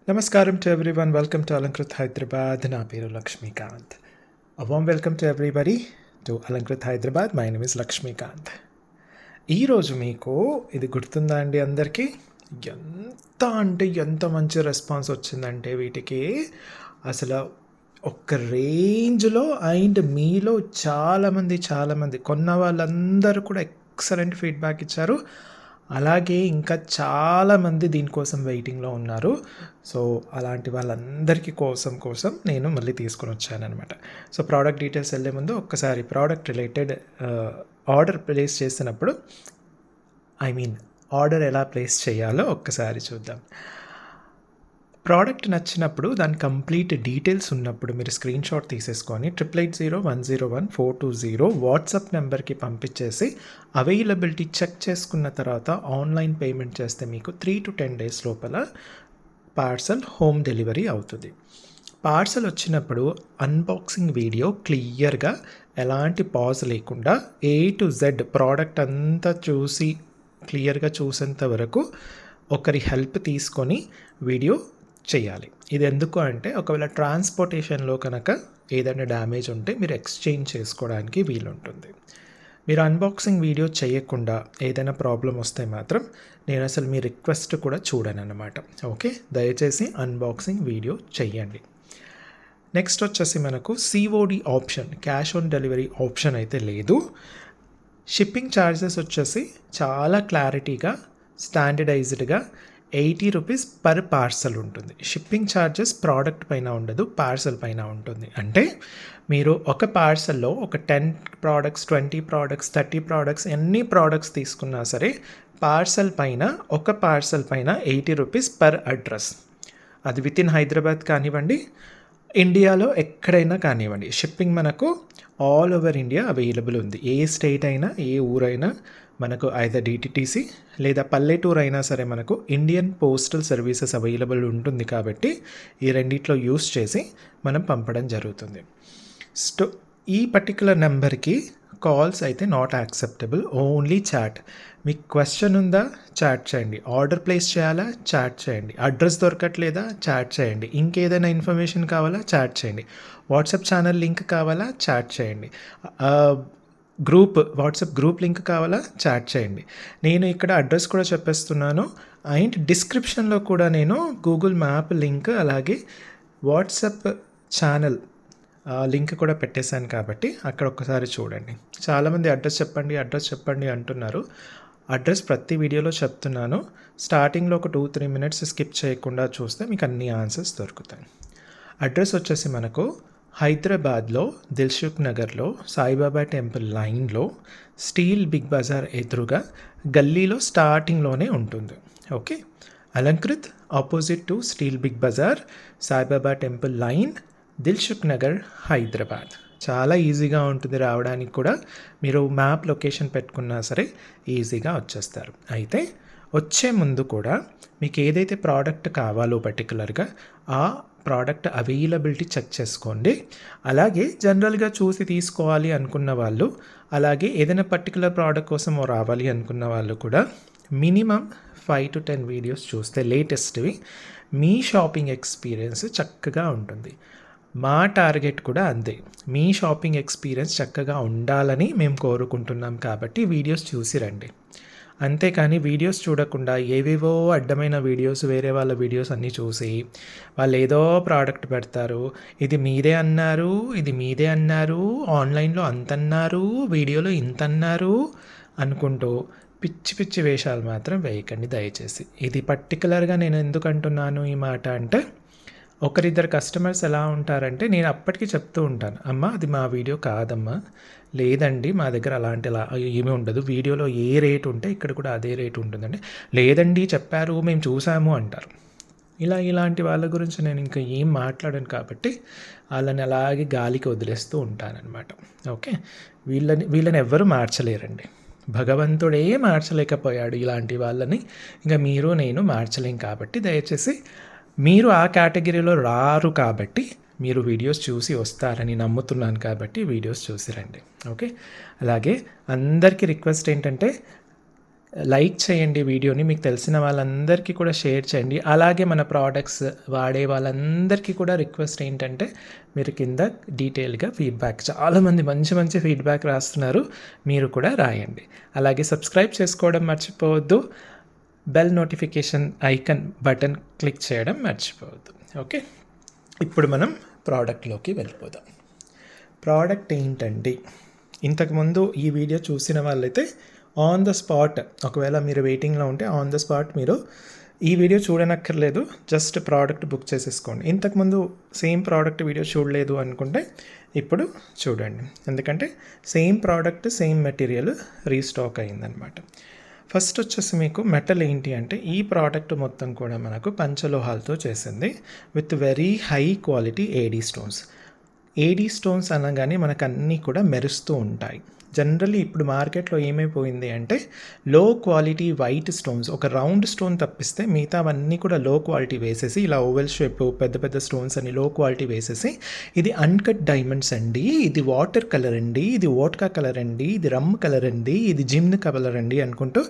Namaskaram to everyone. Welcome to Alankrit Hyderabad. Na peru Lakshmikant. A warm welcome to everybody to Alankrit Hyderabad. My name is Lakshmikant. ఈరోజు మీకు ఇది గుర్తుందా అండి అందరికీ? ఎంత మంచి రెస్పాన్స్ వచ్చిందంటే వీటికి అసలు ఒక రేంజ్లో అండ్ మీలో చాలామంది కొన్న వాళ్ళందరూ కూడా ఎక్సలెంట్ ఫీడ్బ్యాక్ ఇచ్చారు. అలాగే ఇంకా చాలామంది దీనికోసం వెయిటింగ్లో ఉన్నారు. సో అలాంటి వాళ్ళందరికీ కోసం నేను మళ్ళీ తీసుకొని వచ్చానమాట. సో ప్రోడక్ట్ డీటెయిల్స్ వెళ్ళే ముందు ఒక్కసారి ప్రోడక్ట్ రిలేటెడ్ ఆర్డర్ ప్లేస్ చేసినప్పుడు ఆర్డర్ ఎలా ప్లేస్ చేయాలో ఒక్కసారి చూద్దాం. ప్రోడక్ట్ నచ్చినప్పుడు దాని కంప్లీట్ డీటెయిల్స్ ఉన్నప్పుడు మీరు స్క్రీన్ షాట్ తీసేసుకొని 8801011420 వాట్సాప్ నెంబర్కి పంపించేసి అవైలబిలిటీ చెక్ చేసుకున్న తర్వాత ఆన్లైన్ పేమెంట్ చేస్తే మీకు 3 to 10 days లోపల పార్సల్ హోమ్ డెలివరీ అవుతుంది. పార్సల్ వచ్చినప్పుడు అన్బాక్సింగ్ వీడియో క్లియర్గా ఎలాంటి పాజ్ లేకుండా A to Z ప్రోడక్ట్ అంతా చూసి క్లియర్గా చూసేంత వరకు ఒకరి హెల్ప్ తీసుకొని వీడియో చేయాలి. ఇది ఎందుకు అంటే ఒకవేళ ట్రాన్స్పోర్టేషన్లో కనుక ఏదైనా డ్యామేజ్ ఉంటే మీరు ఎక్స్చేంజ్ చేసుకోవడానికి వీలుంటుంది. మీరు అన్బాక్సింగ్ వీడియో చేయకుండా ఏదైనా ప్రాబ్లం వస్తే మాత్రం నేను అసలు మీ రిక్వెస్ట్ కూడా చూడను అన్నమాట. ఓకే, దయచేసి అన్బాక్సింగ్ వీడియో చెయ్యండి. నెక్స్ట్ వచ్చేసి మనకు COD option, cash on delivery option అయితే లేదు. షిప్పింగ్ ఛార్జెస్ వచ్చేసి చాలా క్లారిటీగా స్టాండర్డైజ్డ్గా 80 రూపీస్ పర్ పార్సల్ ఉంటుంది. షిప్పింగ్ ఛార్జెస్ ప్రోడక్ట్ పైన ఉండదు, పార్సల్ పైన ఉంటుంది. అంటే మీరు ఒక పార్సల్లో ఒక 10 ప్రోడక్ట్స్, 20 ప్రోడక్ట్స్, 30 ప్రోడక్ట్స్, ఎన్ని ప్రోడక్ట్స్ తీసుకున్నా సరే పార్సల్ పైన ఒక పార్సల్ పైన 80 రూపీస్ పర్ అడ్రస్. అది విత్ ఇన్ హైదరాబాద్ కానివ్వండి, ఇండియాలో ఎక్కడైనా కానివ్వండి, షిప్పింగ్ మనకు ఆల్ ఓవర్ ఇండియా అవైలబుల్ ఉంది. ఏ స్టేట్ అయినా, ఏ ఊరైనా మనకు ఐదర్ DTTC లేదా పల్లెటూరు అయినా సరే మనకు ఇండియన్ పోస్టల్ సర్వీసెస్ అవైలబుల్ ఉంటుంది. కాబట్టి ఈ రెండిట్లో యూస్ చేసి మనం పంపడం జరుగుతుంది. ఈ పర్టికులర్ నెంబర్కి కాల్స్ అయితే నాట్ యాక్సెప్టబుల్, ఓన్లీ చాట్. మీకు క్వశ్చన్ ఉందా, చాట్ చేయండి. ఆర్డర్ ప్లేస్ చేయాలా, చాట్ చేయండి. అడ్రస్ దొరకట్లేదా, చాట్ చేయండి. ఇంకేదైనా ఇన్ఫర్మేషన్ కావాలా, చాట్ చేయండి. వాట్సాప్ ఛానల్ లింక్ కావాలా, చాట్ చేయండి. వాట్సాప్ గ్రూప్ లింక్ కావాలా, చాట్ చేయండి. నేను ఇక్కడ అడ్రస్ కూడా చెప్పేస్తున్నాను. అండ్ డిస్క్రిప్షన్లో కూడా నేను గూగుల్ మ్యాప్ లింక్ అలాగే వాట్సాప్ ఛానల్ లింక్ కూడా పెట్టేశాను. కాబట్టి అక్కడ ఒక్కసారి చూడండి. చాలామంది అడ్రస్ చెప్పండి అంటున్నారు. అడ్రస్ ప్రతి వీడియోలో చెప్తున్నాను. స్టార్టింగ్లో ఒక 2-3 minutes స్కిప్ చేయకుండా చూస్తే మీకు అన్ని ఆన్సర్స్ దొరుకుతాయి. అడ్రస్ వచ్చేసి మనకు హైదరాబాద్లో దిల్సుఖ్ నగర్లో సాయిబాబా టెంపుల్ లైన్లో స్టీల్ బిగ్ బజార్ ఎదురుగా గల్లీలో స్టార్టింగ్లోనే ఉంటుంది. Okay, Alankrit opposite to steel Big Bazaar, Saibaba temple line, Dilsukhnagar, Hyderabad. చాలా ఈజీగా ఉంటుంది రావడానికి కూడా. మీరు మ్యాప్ లొకేషన్ పెట్టుకున్నా సరే ఈజీగా వచ్చేస్తారు. అయితే వచ్చే ముందు కూడా మీకు ఏదైతే ప్రోడక్ట్ కావాలో పర్టికులర్గా ఆ ప్రోడక్ట్ అవైలబిలిటీ చెక్ చేసుకోండి. అలాగే జనరల్గా చూసి తీసుకోవాలి అనుకున్న వాళ్ళు, అలాగే ఏదైనా పర్టికులర్ ప్రోడక్ట్ కోసం రావాలి అనుకున్న వాళ్ళు కూడా మినిమం 5 to 10 వీడియోస్ చూస్తే లేటెస్ట్వి మీ షాపింగ్ ఎక్స్పీరియన్స్ చక్కగా ఉంటుంది. మా టార్గెట్ కూడా అంతే, మీ షాపింగ్ ఎక్స్పీరియన్స్ చక్కగా ఉండాలని మేము కోరుకుంటున్నాం. కాబట్టి వీడియోస్ చూసి రండి. అంతేకాని వీడియోస్ చూడకుండా ఏవేవో అడ్డమైన వీడియోస్, వేరే వాళ్ళ వీడియోస్ అన్నీ చూసి వాళ్ళు ఏదో ప్రోడక్ట్ పెడతారు, ఇది మీదే అన్నారు, ఆన్లైన్లో అంతన్నారు, వీడియోలో ఇంతన్నారు అనుకుంటూ పిచ్చి వేషాలు మాత్రం వేయకండి దయచేసి. ఇది పర్టికులర్గా నేను ఎందుకు అంటున్నాను ఈ మాట అంటే, ఒకరిద్దరు కస్టమర్స్ ఎలా ఉంటారంటే, నేను అప్పటికి చెప్తూ ఉంటాను, అమ్మ అది మా వీడియో కాదమ్మా, లేదండి మా దగ్గర ఏమీ ఉండదు, వీడియోలో ఏ రేట్ ఉంటే ఇక్కడ కూడా అదే రేట్ ఉంటుందండి, లేదండి చెప్పారు మేము చూసాము అంటారు. ఇలాంటి వాళ్ళ గురించి నేను ఇంకా ఏం మాట్లాడాను. కాబట్టి వాళ్ళని అలాగే గాలికి వదిలేస్తూ ఉంటానన్నమాట. ఓకే, వీళ్ళని ఎవ్వరూ మార్చలేరండి. భగవంతుడే మార్చలేకపోయాడు ఇలాంటి వాళ్ళని, ఇంకా మీరు నేను మార్చలేం. కాబట్టి దయచేసి మీరు ఆ కేటగిరీలో రారు. కాబట్టి మీరు వీడియోస్ చూసి వస్తారని నమ్ముతున్నాను. కాబట్టి వీడియోస్ చూసి రండి. ఓకే, అలాగే అందరికీ రిక్వెస్ట్ ఏంటంటే లైక్ చేయండి వీడియోని, మీకు తెలిసిన వాళ్ళందరికీ కూడా షేర్ చేయండి. అలాగే మన ప్రోడక్ట్స్ వాడే వాళ్ళందరికీ కూడా రిక్వెస్ట్ ఏంటంటే మీరు కింద డీటెయిల్గా ఫీడ్బ్యాక్, చాలామంది మంచి మంచి ఫీడ్బ్యాక్ రాస్తున్నారు, మీరు కూడా రాయండి. అలాగే సబ్స్క్రైబ్ చేసుకోవడం మర్చిపోవద్దు, bell notification icon button click చేయడం మర్చిపోవద్దు. ఓకే, ఇప్పుడు మనం ప్రోడక్ట్లోకి వెళ్ళిపోదాం. ప్రోడక్ట్ ఏంటండి, ఇంతకుముందు ఈ వీడియో చూసిన వాళ్ళైతే ఆన్ ద స్పాట్, ఒకవేళ మీరు వెయిటింగ్లో ఉంటే ఆన్ ద స్పాట్ మీరు ఈ వీడియో చూడనక్కర్లేదు, జస్ట్ ప్రోడక్ట్ బుక్ చేసేసుకోండి. ఇంతకుముందు సేమ్ ప్రోడక్ట్ వీడియో చూడలేదు అనుకుంటే ఇప్పుడు చూడండి, ఎందుకంటే same product same material restock అయిందనమాట. ఫస్ట్ వచ్చేసి మీకు మెటల్ ఏంటి అంటే, ఈ ప్రోడక్ట్ మొత్తం కూడా మనకు పంచలోహాలతో చేసింది with very high quality AD stones. AD stones అనగానే మనకు అన్నీ కూడా మెరుస్తూ ఉంటాయి. జనరల్లీ ఇప్పుడు మార్కెట్లో ఏమైపోయింది అంటే లో క్వాలిటీ వైట్ స్టోన్స్, ఒక రౌండ్ స్టోన్ తప్పిస్తే మిగతావన్నీ కూడా లో క్వాలిటీ వేసేసి, ఇలా ఓవెల్ షేప్ పెద్ద పెద్ద స్టోన్స్ అని లో క్వాలిటీ వేసేసి, ఇది అన్కట్ డైమండ్స్ అండి, ఇది వాటర్ కలర్ అండి, ఇది వోడ్కా కలర్ అండి, ఇది రమ్ కలర్ అండి, ఇది జిమ్ కలర్ అండి అనుకుంటూ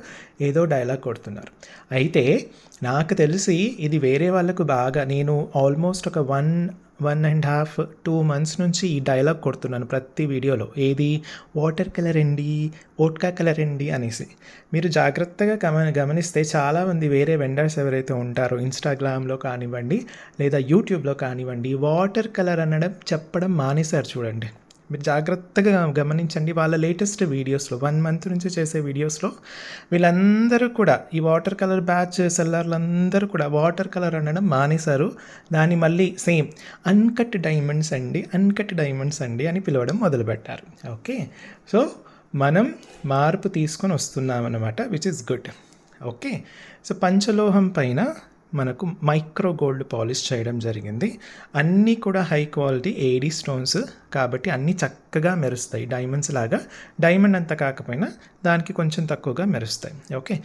ఏదో డైలాగ్ కొడుతున్నారు. అయితే నాకు తెలిసి ఇది వేరే వాళ్ళకు బాగా, నేను ఆల్మోస్ట్ ఒక 1.5-2 months నుంచి ఈ డైలాగ్ కొడుతున్నాను ప్రతి వీడియోలో, ఏది వాటర్ కలర్ అండి, వోడ్కా కలర్ అండి అనేసి. మీరు జాగ్రత్తగా గమనిస్తే చాలామంది వేరే వెండర్స్ ఎవరైతే ఉంటారో ఇన్స్టాగ్రామ్లో కానివ్వండి లేదా యూట్యూబ్లో కానివ్వండి, వాటర్ కలర్ అనడం చెప్పడం మానేశారు. చూడండి, మీరు జాగ్రత్తగా గమనించండి, వాళ్ళ లేటెస్ట్ వీడియోస్లో 1 month నుంచి చేసే వీడియోస్లో వీళ్ళందరూ కూడా ఈ వాటర్ కలర్ బ్యాచ్ సెల్లర్లందరూ కూడా వాటర్ కలర్ అనడం మానేశారు. దాన్ని మళ్ళీ సేమ్ అన్కట్ డైమండ్స్ అండి, అన్కట్ డైమండ్స్ అండి అని పిలవడం మొదలుపెట్టారు. ఓకే, సో మనం మార్పు తీసుకొని వస్తున్నామన్నమాట, which is good. Okay, so పంచలోహం పైన మనకు మైక్రో గోల్డ్ పాలిష్ చేయడం జరిగింది. అన్నీ కూడా హై క్వాలిటీ ఏడీ స్టోన్స్ కాబట్టి అన్నీ చక్కగా మెరుస్తాయి, డైమండ్స్ లాగా. డైమండ్ అంత కాకపోయినా దానికి కొంచెం తక్కువగా మెరుస్తాయి. ఓకే,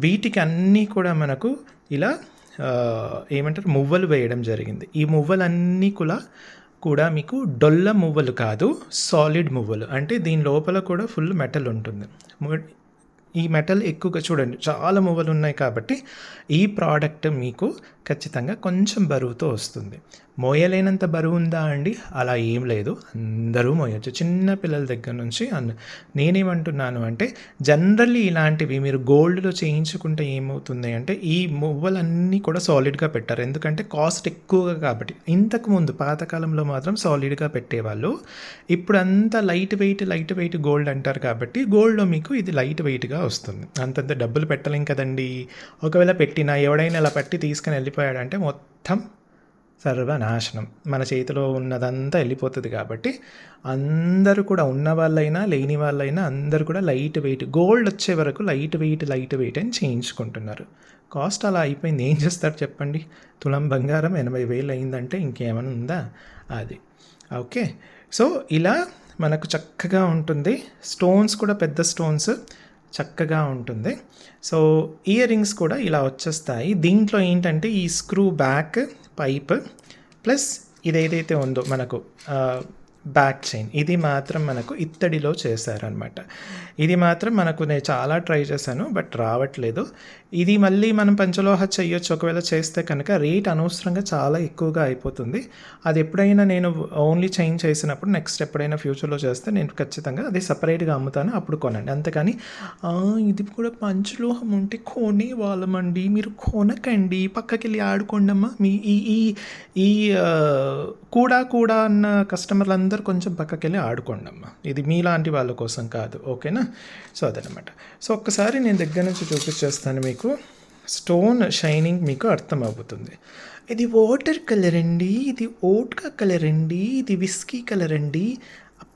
వీటికి అన్నీ కూడా మనకు ఇలా ఏమంటారు మువ్వలు వేయడం జరిగింది. ఈ మువ్వలన్నీ కూడా మీకు డొల్ల మువ్వలు కాదు, సాలిడ్ మువ్వలు. అంటే దీని లోపల కూడా ఫుల్ మెటల్ ఉంటుంది. ఈ మెటల్ ఎక్కువగా చూడండి, చాలా మువ్వలు ఉన్నాయి కాబట్టి ఈ ప్రోడక్ట్ మీకు ఖచ్చితంగా కొంచెం బరువుతో వస్తుంది. మోయలేనంత బరువు ఉందా అండి? అలా ఏం లేదు, అందరూ మోయచ్చు, చిన్న పిల్లల దగ్గర నుంచి. నేనేమంటున్నాను అంటే జనరల్లీ ఇలాంటివి మీరు గోల్డ్లో చేయించుకుంటే ఏమవుతుంది అంటే ఈ మువ్వలన్నీ కూడా సాలిడ్గా పెట్టారు, ఎందుకంటే కాస్ట్ ఎక్కువగా కాబట్టి. ఇంతకుముందు పాతకాలంలో మాత్రం సాలిడ్గా పెట్టేవాళ్ళు, ఇప్పుడు అంతా లైట్ వెయిట్ గోల్డ్ అంటారు కాబట్టి గోల్డ్లో మీకు ఇది లైట్ వెయిట్గా వస్తుంది. అంతంత డబ్బులు పెట్టలేం కదండి. ఒకవేళ పెట్టినా ఎవడైనా ఇలా పట్టి తీసుకుని వెళ్ళిపోయాడంటే మొత్తం సర్వనాశనం, మన చేతిలో ఉన్నదంతా వెళ్ళిపోతుంది. కాబట్టి అందరూ కూడా ఉన్న వాళ్ళైనా లేని వాళ్ళైనా అందరూ కూడా లైట్ వెయిట్ గోల్డ్ వచ్చే వరకు లైట్ వెయిట్ అని చేయించుకుంటున్నారు. కాస్ట్ అలా అయిపోయింది, ఏం చేస్తారు చెప్పండి? తులం బంగారం 80,000 అయిందంటే ఇంకేమైనా ఉందా? అది ఓకే. సో ఇలా మనకు చక్కగా ఉంటుంది, స్టోన్స్ కూడా పెద్ద స్టోన్స్ చక్కగా ఉంటుంది. సో ఇయర్ రింగ్స్ కూడా ఇలా వచ్చేస్తాయి. దీంట్లో ఏంటంటే ఈ స్క్రూ బ్యాక్ పైప్ ప్లస్ ఇదేదైతే ఉందో మనకు బ్యాక్ చైన్, ఇది మాత్రం మనకు ఇత్తడిలో చేశారనమాట. ఇది మాత్రం మనకు నేను చాలా ట్రై చేశాను బట్ రావట్లేదు. ఇది మళ్ళీ మనం పంచలోహ చేయొచ్చు, ఒకవేళ చేస్తే కనుక రేట్ అనవసరంగా చాలా ఎక్కువగా అయిపోతుంది. అది ఎప్పుడైనా నేను ఓన్లీ చైన్ చేసినప్పుడు నెక్స్ట్ ఎప్పుడైనా ఫ్యూచర్లో చేస్తే నేను ఖచ్చితంగా అది సపరేట్గా అమ్ముతాను, అప్పుడు కొనండి. అంతేకాని ఇది కూడా పంచలోహం ఉంటే కొనే వాళ్ళమండి, మీరు కొనకండి, పక్కకి వెళ్ళి ఆడుకోండమ్మా. మీ ఈ కూడా అన్న కస్టమర్లందరూ కొంచెం పక్కకి వెళ్ళి ఆడుకోండమ్మా, ఇది మీలాంటి వాళ్ళ కోసం కాదు. ఓకేనా? సో అదనమాట. సో ఒక్కసారి నేను దగ్గర నుంచి చూపించేస్తాను మీకు, స్టోన్ షైనింగ్ మీకు అర్థమవుతుంది. ఇది వాటర్ కలర్ అండి, ఇది ఓట్కా కలర్ అండి, ఇది విస్కీ కలర్ అండి,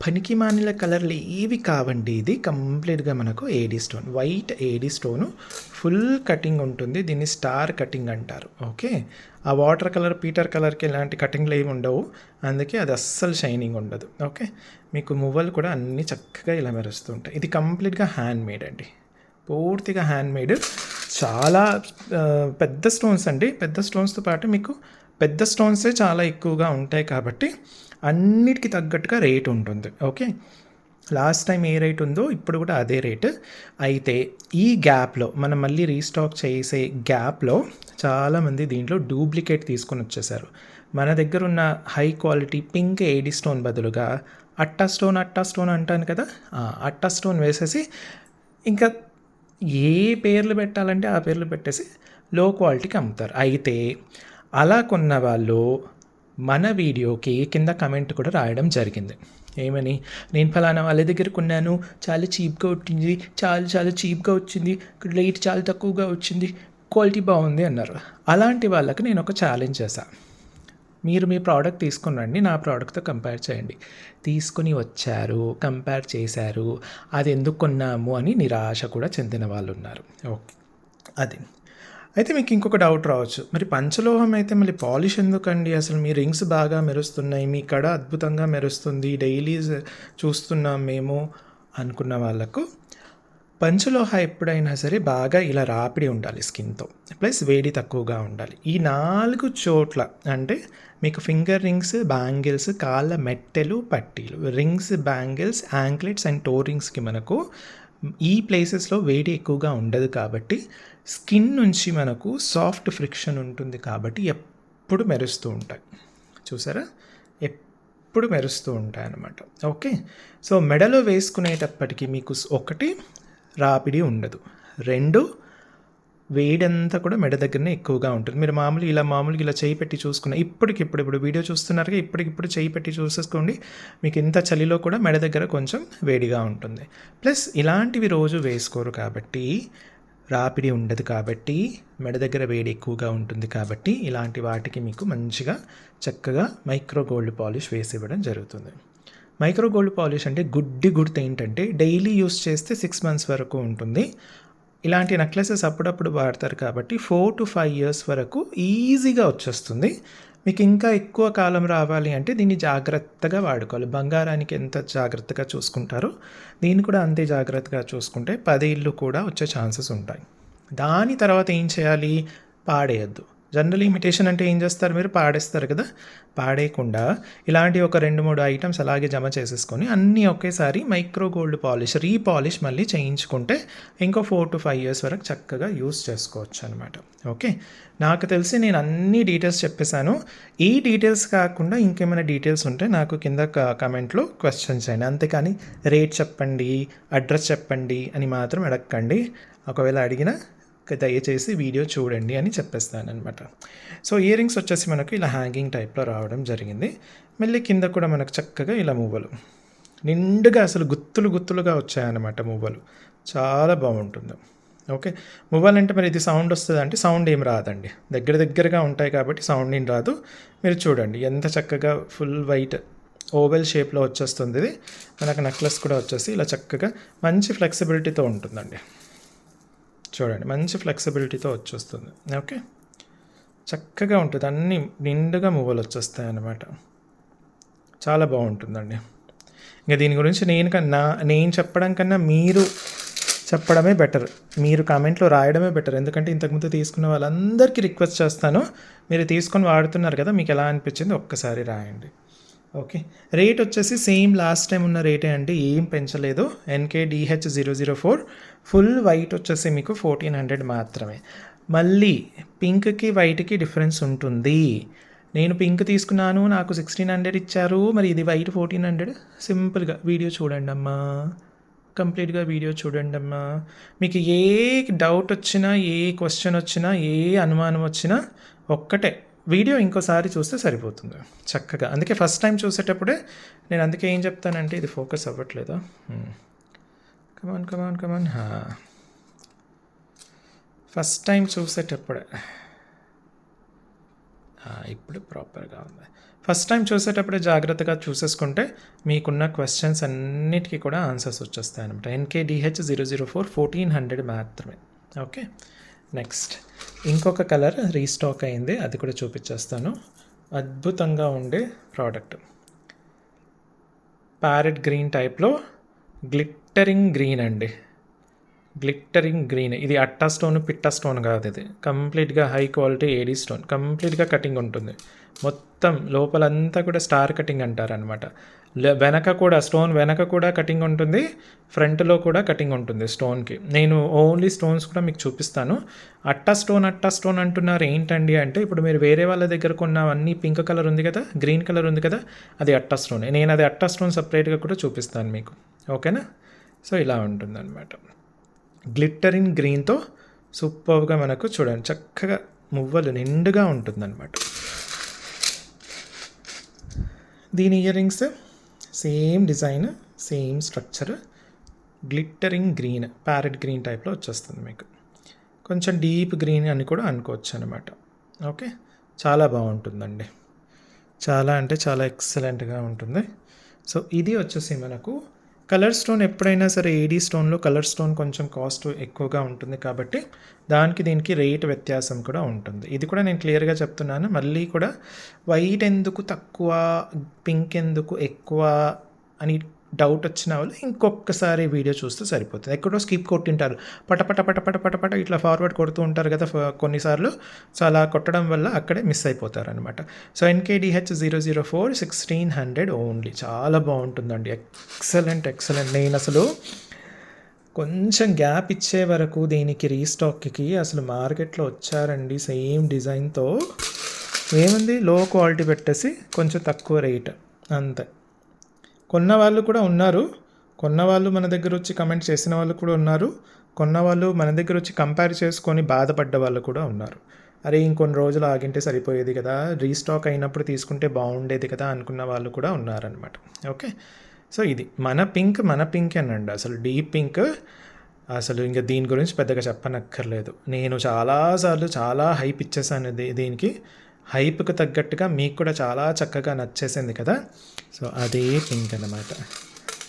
పనికి మానిల కలర్లు ఏవి కావండి. ఇది కంప్లీట్గా మనకు ఏడీ స్టోన్, వైట్ ఏడీ స్టోను, ఫుల్ కటింగ్ ఉంటుంది. దీన్ని స్టార్ కటింగ్ అంటారు. ఓకే, ఆ వాటర్ కలర్ పీటర్ కలర్కి ఇలాంటి కటింగ్లు ఏమి ఉండవు, అందుకే అది అస్సలు షైనింగ్ ఉండదు. ఓకే, మీకు మువ్వలు కూడా అన్నీ చక్కగా ఇలా మెరుస్తుంటాయి. ఇది కంప్లీట్గా హ్యాండ్ మేడ్ అండి, పూర్తిగా హ్యాండ్ మేడ్. చాలా పెద్ద స్టోన్స్ అండి, పెద్ద స్టోన్స్తో పాటు మీకు పెద్ద స్టోన్సే చాలా ఎక్కువగా ఉంటాయి కాబట్టి అన్నిటికీ తగ్గట్టుగా రేట్ ఉంటుంది. ఓకే, లాస్ట్ టైం ఏ రేట్ ఉందో ఇప్పుడు కూడా అదే రేట్. అయితే ఈ గ్యాప్లో మనం మళ్ళీ రీస్టాక్ చేసే గ్యాప్లో చాలామంది దీంట్లో డూప్లికేట్ తీసుకొని వచ్చేసారు. మన దగ్గర ఉన్న high quality pink AD stone బదులుగా అట్టా స్టోన్ అంటాను కదా, అట్టా స్టోన్ వేసేసి ఇంకా ఏ పేర్లు పెట్టాలంటే ఆ పేర్లు పెట్టేసి లో క్వాలిటీకి అమ్ముతారు. అయితే అలా కొన్న వాళ్ళు మన వీడియోకి కింద కమెంట్ కూడా రాయడం జరిగింది. ఏమని, నేను ఫలానా వాళ్ళ దగ్గర కొన్నాను, చాలా చీప్గా వచ్చింది, చాలా చీప్గా వచ్చింది, రేట్ చాలా తక్కువగా వచ్చింది, క్వాలిటీ బాగుంది అన్నారు. అలాంటి వాళ్ళకి నేను ఒక ఛాలెంజ్ చేశాను. మీరు మీ ప్రోడక్ట్ తీసుకుని రండి, నా ప్రోడక్ట్తో కంపేర్ చేయండి. తీసుకుని వచ్చారు, కంపేర్ చేశారు, అది ఎందుకు కొన్నాము అని నిరాశ కూడా చెందిన వాళ్ళు ఉన్నారు. ఓకే, అది. అయితే మీకు ఇంకొక డౌట్ రావచ్చు, మరి పంచలోహం అయితే మళ్ళీ పాలిష్ ఎందుకండి, అసలు మీ రింగ్స్ బాగా మెరుస్తున్నాయి, మీ కడ అద్భుతంగా మెరుస్తుంది, డైలీ చూస్తున్నాం మేము అనుకున్న వాళ్ళకు, పంచలోహ ఎప్పుడైనా సరే బాగా ఇలా రాపిడి ఉండాలి స్కిన్తో, ప్లస్ వేడి తక్కువగా ఉండాలి. ఈ 4 చోట్ల అంటే మీకు ఫింగర్ రింగ్స్, బ్యాంగిల్స్, కాళ్ళ మెట్టెలు, పట్టీలు, rings, bangles, anklets and toe రింగ్స్కి మనకు ఈ ప్లేసెస్లో వేడి ఎక్కువగా ఉండదు కాబట్టి స్కిన్ నుంచి మనకు సాఫ్ట్ ఫ్రిక్షన్ ఉంటుంది కాబట్టి ఎప్పుడు మెరుస్తూ ఉంటాయి. చూసారా, ఎప్పుడు మెరుస్తూ ఉంటాయి అన్నమాట. ఓకే, సో మెడలో వేసుకునేటప్పటికి మీకు ఒకటి రాపిడి ఉండదు, 2 వేడంతా కూడా మెడ దగ్గరనే ఎక్కువగా ఉంటుంది. మీరు మామూలుగా ఇలా చేయి పెట్టి చూసుకున్న ఇప్పుడు వీడియో చూస్తున్నారుగా, ఇప్పటికిప్పుడు చేయి పెట్టి చూసేసుకోండి, మీకు ఇంత చలిలో కూడా మెడ దగ్గర కొంచెం వేడిగా ఉంటుంది. ప్లస్ ఇలాంటివి రోజు వేసుకోరు కాబట్టి రాపిడి ఉండదు కాబట్టి మెడ దగ్గర వేడి ఎక్కువగా ఉంటుంది కాబట్టి ఇలాంటి వాటికి మీకు మంచిగా చక్కగా మైక్రో గోల్డ్ పాలిష్ వేసి ఇవ్వడం జరుగుతుంది. మైక్రో గోల్డ్ పాలిష్ అంటే గుర్తు ఏంటంటే డైలీ యూస్ చేస్తే 6 months వరకు ఉంటుంది. ఇలాంటి నెక్లెసెస్ అప్పుడప్పుడు వాడతారు కాబట్టి 4 to 5 years వరకు ఈజీగా వచ్చేస్తుంది. మీకు ఇంకా ఎక్కువ కాలం రావాలి అంటే దీన్ని జాగ్రత్తగా వాడుకోవాలి. బంగారానికి ఎంత జాగ్రత్తగా చూసుకుంటారో దీన్ని కూడా అంతే జాగ్రత్తగా చూసుకుంటే 10 ఏళ్ళు కూడా వచ్చే ఛాన్సెస్ ఉంటాయి. దాని తర్వాత ఏం చేయాలి, పాడేయద్దు. జనరల్ ఇమిటేషన్ అంటే ఏం చేస్తారు, మీరు పాడేస్తారు కదా, పాడేయకుండా ఇలాంటి ఒక 2-3 ఐటమ్స్ అలాగే జమ చేసేసుకొని అన్నీ ఒకేసారి మైక్రో గోల్డ్ పాలిష్ రీపాలిష్ మళ్ళీ చేయించుకుంటే ఇంకో 4 to 5 years వరకు చక్కగా యూస్ చేసుకోవచ్చు అనమాట. ఓకే, నాకు తెలిసి నేను అన్ని డీటెయిల్స్ చెప్పేశాను. ఈ డీటెయిల్స్ కాకుండా ఇంకేమైనా డీటెయిల్స్ ఉంటే నాకు కింద కమెంట్లో క్వశ్చన్ చేయండి. అంతేకాని రేట్ చెప్పండి, అడ్రస్ చెప్పండి అని మాత్రం అడగండి. ఒకవేళ అడిగినా దయచేసి వీడియో చూడండి అని చెప్పేస్తానమాట. సో ఇయర్ రింగ్స్ వచ్చేసి మనకు ఇలా హ్యాంగింగ్ టైప్లో రావడం జరిగింది. మళ్ళీ కింద కూడా మనకు చక్కగా ఇలా మువ్వలు నిండుగా అసలు గుత్తులుగా వచ్చాయన్నమాట. మువ్వలు చాలా బాగుంటుంది. ఓకే, మువ్వలంటే మరి ఇది సౌండ్ వస్తుంది అంటే సౌండ్ ఏం రాదండి, దగ్గరగా ఉంటాయి కాబట్టి సౌండ్ ఏం రాదు. మీరు చూడండి ఎంత చక్కగా ఫుల్ వైట్ ఓవెల్ షేప్లో వచ్చేస్తుంది. ఇది మనకు నెక్లెస్ కూడా వచ్చేసి ఇలా చక్కగా మంచి ఫ్లెక్సిబిలిటీతో ఉంటుందండి. చూడండి, మంచి ఫ్లెక్సిబిలిటీతో వచ్చేస్తుంది. ఓకే, చక్కగా ఉంటుంది, అన్నీ నిండుగా మువ్వలు వచ్చేస్తాయి అన్నమాట. చాలా బాగుంటుందండి. ఇంకా దీని గురించి నేను చెప్పడం కన్నా మీరు చెప్పడమే బెటర్, మీరు కామెంట్లో రాయడమే బెటర్. ఎందుకంటే ఇంతకుముందు తీసుకున్న వాళ్ళందరికీ రిక్వెస్ట్ చేస్తాను, మీరు తీసుకొని వాడుతున్నారు కదా, మీకు ఎలా అనిపించింది ఒక్కసారి రాయండి. ఓకే, రేట్ వచ్చేసి సేమ్ లాస్ట్ టైం ఉన్న రేటే అండి, ఏం పెంచలేదు. NKDH004 ఫుల్ వైట్ వచ్చేసి మీకు 1400 మాత్రమే. మళ్ళీ పింక్కి వైట్కి డిఫరెన్స్ ఉంటుంది. నేను పింక్ తీసుకున్నాను, నాకు 1600 ఇచ్చారు, మరి ఇది వైట్ 1400. సింపుల్గా వీడియో చూడండి అమ్మా, కంప్లీట్గా వీడియో చూడండి అమ్మా. మీకు ఏ డౌట్ వచ్చినా, ఏ క్వశ్చన్ వచ్చినా, ఏ అనుమానం వచ్చినా ఒక్కటే వీడియో ఇంకోసారి చూస్తే సరిపోతుంది చక్కగా. అందుకే ఫస్ట్ టైం చూసేటప్పుడే నేను అందుకే ఏం చెప్తానంటే, ఇది ఫోకస్ అవ్వట్లేదా, కమాన్ ఫస్ట్ టైం చూసేటప్పుడే, ఇప్పుడు ప్రాపర్గా ఉంది. ఫస్ట్ టైం చూసేటప్పుడే జాగ్రత్తగా చూసేసుకుంటే మీకున్న క్వశ్చన్స్ అన్నిటికీ కూడా ఆన్సర్స్ వచ్చేస్తాయి అనమాట. NKDH004 1400 మాత్రమే. ఓకే, నెక్స్ట్ ఇంకొక కలర్ రీస్టాక్ అయింది, అది కూడా చూపించేస్తాను. అద్భుతంగా ఉండే ప్రోడక్ట్, ప్యారెట్ గ్రీన్ టైప్లో గ్లిట్టరింగ్ గ్రీన్ అండి, గ్లిట్టరింగ్ గ్రీన్. ఇది అట్టా స్టోన్, పిట్టా స్టోన్ కాదు, ఇది కంప్లీట్గా హై క్వాలిటీ ఏడీ స్టోన్. కంప్లీట్గా కటింగ్ ఉంటుంది, మొత్తం లోపలంతా కూడా స్టార్ కటింగ్ అంటారనమాట. వెనక కూడా స్టోన్ వెనక కూడా కటింగ్ ఉంటుంది, ఫ్రంట్లో కూడా కటింగ్ ఉంటుంది స్టోన్కి. నేను ఓన్లీ స్టోన్స్ కూడా మీకు చూపిస్తాను. అట్టా స్టోన్ అంటున్నారు ఏంటండి అంటే, ఇప్పుడు మీరు వేరే వాళ్ళ దగ్గర కొన్నవన్నీ పింక్ కలర్ ఉంది కదా, గ్రీన్ కలర్ ఉంది కదా, అది అట్టా స్టోన్. నేను అది అట్టా స్టోన్ సపరేట్గా కూడా చూపిస్తాను మీకు, ఓకేనా. సో ఇలా ఉంటుందన్నమాట. గ్లిట్టర్ ఇన్ గ్రీన్తో సూపర్గా మనకు చూడండి చక్కగా మువ్వలు నిండుగా ఉంటుందన్నమాట. దీని ear rings same design, same structure, glittering green, parrot green టైప్లో వచ్చేస్తుంది మీకు. కొంచెం డీప్ గ్రీన్ అని కూడా అనుకోవచ్చు అనమాట. ఓకే, చాలా బాగుంటుందండి, చాలా అంటే చాలా ఎక్సలెంట్గా ఉంటుంది. సో ఇది వచ్చేసి మనకు కలర్ స్టోన్. ఎప్పుడైనా సరే ఏడీ స్టోన్లో కలర్ స్టోన్ కొంచెం కాస్ట్ ఎక్కువగా ఉంటుంది కాబట్టి దానికి దీనికి రేట్ వ్యత్యాసం కూడా ఉంటుంది. ఇది కూడా నేను క్లియర్గా చెప్తున్నాను. మళ్ళీ కూడా వైట్ ఎందుకు తక్కువ, పింక్ ఎందుకు ఎక్కువ అని డౌట్ వచ్చిన వాళ్ళు ఇంకొకసారి వీడియో చూస్తే సరిపోతుంది. ఎక్కడో స్కిప్ కొట్టింటారు, పట ఇట్లా ఫార్వర్డ్ కొడుతూ ఉంటారు కదా కొన్నిసార్లు. సో అలా కొట్టడం వల్ల అక్కడే మిస్ అయిపోతారు అనమాట. So NKDH 004 1600 only. చాలా బాగుంటుందండి, ఎక్సలెంట్. నేను అసలు కొంచెం గ్యాప్ ఇచ్చే వరకు దీనికి రీస్టాక్కి అసలు మార్కెట్లో వచ్చారండి సేమ్ డిజైన్తో. ఏముంది, లో క్వాలిటీ పెట్టేసి కొంచెం తక్కువ రేట్ అంతే. కొన్న వాళ్ళు కూడా ఉన్నారు, కొన్నవాళ్ళు మన దగ్గర వచ్చి కమెంట్ చేసిన వాళ్ళు కూడా ఉన్నారు, కొన్నవాళ్ళు మన దగ్గర వచ్చి కంపేర్ చేసుకొని బాధపడ్డ వాళ్ళు కూడా ఉన్నారు. అరే ఇంకొన్ని రోజులు ఆగింటే సరిపోయేది కదా, రీస్టాక్ అయినప్పుడు తీసుకుంటే బాగుండేది కదా అనుకున్న వాళ్ళు కూడా ఉన్నారనమాట. ఓకే, సో ఇది మన పింక్ అనండి, అసలు డీప్ పింక్. అసలు ఇంకా దీని గురించి పెద్దగా చెప్పనక్కర్లేదు. నేను చాలాసార్లు చాలా హైప్ ఇచ్చేసాను దీనికి. హైప్కి తగ్గట్టుగా మీకు కూడా చాలా చక్కగా నచ్చేసింది కదా. సో అదే పింక్ అన్నమాట.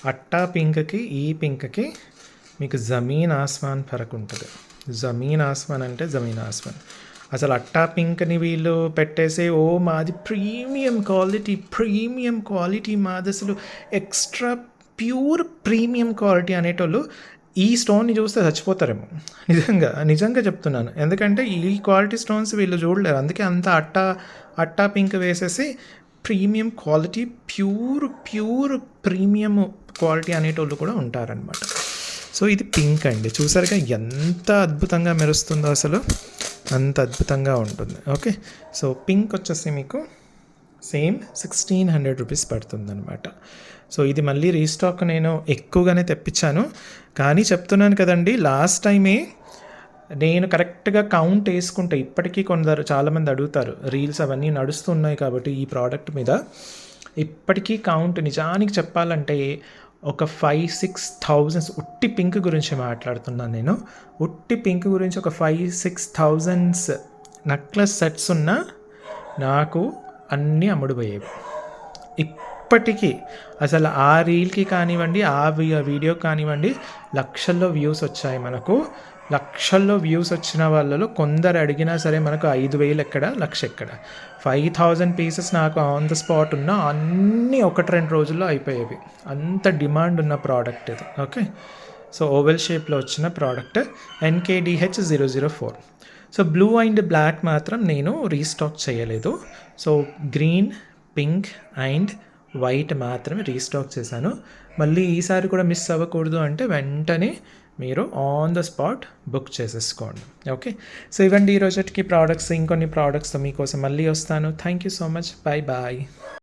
అట్టా పింక్కి ఈ పింక్కి మీకు జమీన్ ఆస్మాన్ ఫరక్ ఉంటుంది. జమీన్ ఆస్మాన్ అంటే జమీన్ ఆస్మాన్. అసలు అట్టా పింక్ని వీళ్ళు పెట్టేసి ఓ మాది ప్రీమియం క్వాలిటీ మాది అసలు ఎక్స్ట్రా ప్యూర్ ప్రీమియం క్వాలిటీ అనేటోళ్ళు ఈ స్టోన్ని చూస్తే చచ్చిపోతారేమో. నిజంగా చెప్తున్నాను. ఎందుకంటే ఈ క్వాలిటీ స్టోన్స్ వీళ్ళు చూడలేరు. అందుకే అంత అట్టా పింక్ వేసేసి premium quality, pure premium quality అనేటోళ్ళు కూడా ఉంటారనమాట. సో ఇది పింక్ అండి, చూసారుగా ఎంత అద్భుతంగా మెరుస్తుందో, అసలు అంత అద్భుతంగా ఉంటుంది. ఓకే, సో పింక్ వచ్చేసి మీకు సేమ్ 1600 రూపీస్ పడుతుందన్నమాట. సో ఇది మళ్ళీ రీస్టాక్ నేను ఎక్కువగానే తెప్పించాను. కానీ చెప్తున్నాను కదండి, లాస్ట్ టైమే నేను కరెక్ట్గా కౌంట్ వేసుకుంటే, ఇప్పటికీ కొందరు చాలామంది అడుగుతారు, రీల్స్ అవన్నీ నడుస్తున్నాయి కాబట్టి ఈ ప్రోడక్ట్ మీద ఇప్పటికీ కౌంట్ నిజానికి చెప్పాలంటే ఒక 5,000-6,000 ఉట్టి పింక్ గురించి మాట్లాడుతున్నాను నేను. ఉట్టి పింక్ గురించి ఒక 5,000-6,000 నెక్లెస్ సెట్స్ ఉన్నా నాకు అన్నీ అమ్ముడుపోయేవి ఇప్పటికీ. అసలు ఆ రీల్కి కానివ్వండి, ఆ వీడియో కానివ్వండి, లక్షల్లో వ్యూస్ వచ్చాయి మనకు. లక్షల్లో వ్యూస్ వచ్చిన వాళ్ళలో కొందరు అడిగినా సరే మనకు 5,000 ఎక్కడ, 1,00,000 ఎక్కడ. 5,000 పీసెస్ నాకు ఆన్ ద స్పాట్ ఉన్న అన్నీ 1-2 రోజుల్లో అయిపోయేవి. అంత డిమాండ్ ఉన్న ప్రోడక్ట్ ఇది. ఓకే, సో ఓవెల్ షేప్లో వచ్చిన product NKDH 004. So blue and black మాత్రం నేను రీస్టాక్ చేయలేదు. So green, pink and white మాత్రమే రీస్టాక్ చేశాను. మళ్ళీ ఈసారి కూడా మిస్ అవ్వకూడదు అంటే వెంటనే మీరు ఆన్ ద స్పాట్ బుక్ చేసేసుకోండి. ఓకే, సో ఇవ్వండి ఈ రోజుకి ప్రోడక్ట్స్. ఇంకొన్ని ప్రోడక్ట్స్తో మీకోసం మళ్ళీ వస్తాను. Thank you so much. Bye.